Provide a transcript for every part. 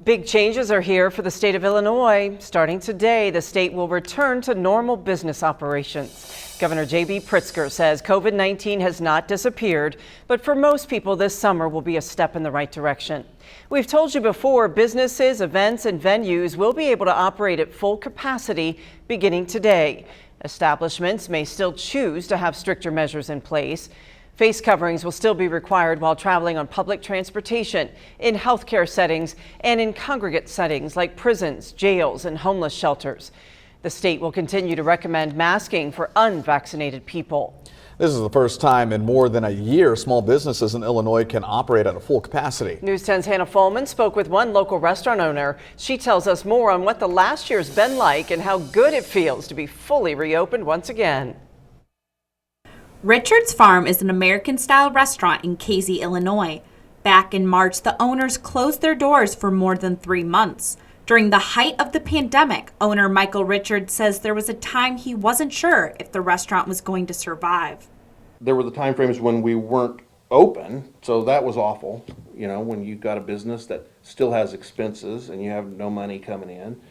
Big changes are here for the state of Illinois. Starting today, the state will return to normal business operations. Governor J.B. Pritzker says COVID-19 has not disappeared, but for most people, this summer will be a step in the right direction. We've told you before, businesses, events, and venues will be able to operate at full capacity beginning today. Establishments may still choose to have stricter measures in place. Face coverings will still be required while traveling on public transportation, in healthcare settings, and in congregate settings like prisons, jails, and homeless shelters. The state will continue to recommend masking for unvaccinated people. This is the first time in more than a year small businesses in Illinois can operate at a full capacity. News 10's Hannah Folman spoke with one local restaurant owner. She tells us more on what the last year's been like and how good it feels to be fully reopened once again. Richard's Farm is an American-style restaurant in Casey, Illinois. Back in March, the owners closed their doors for more than 3 months. During the height of the pandemic, owner Michael Richards says there was a time he wasn't sure if the restaurant was going to survive. There were the time frames when we weren't open, so that was awful. You know, when you've got a business that still has expenses and you have no money coming in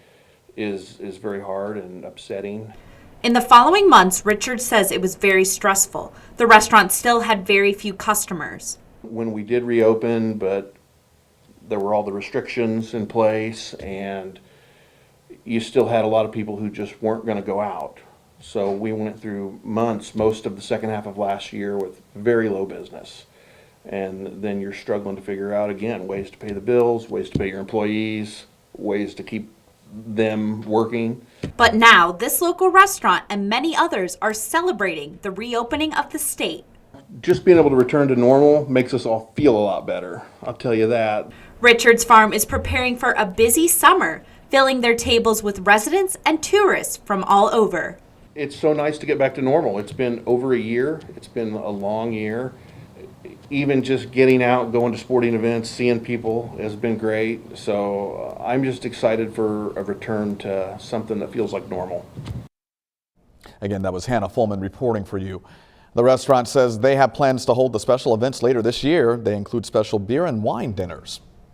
is very hard and upsetting. In the following months, Richard says it was very stressful. The restaurant still had very few customers. When we did reopen, but there were all the restrictions in place, and you still had a lot of people who just weren't going to go out. So we went through months, most of the second half of last year, with very low business. And then you're struggling to figure out, again, ways to pay the bills, ways to pay your employees, ways to keep them working. But now, this local restaurant and many others are celebrating the reopening of the state. Just being able to return to normal makes us all feel a lot better, I'll tell you that. Richard's Farm is preparing for a busy summer, filling their tables with residents and tourists from all over. It's so nice to get back to normal. It's been over a year. It's been a long year. Even just getting out, going to sporting events, seeing people has been great. So I'm just excited for a return to something that feels like normal. Again, that was Hannah Folman reporting for you. The restaurant says they have plans to hold the special events later this year. They include special beer and wine dinners.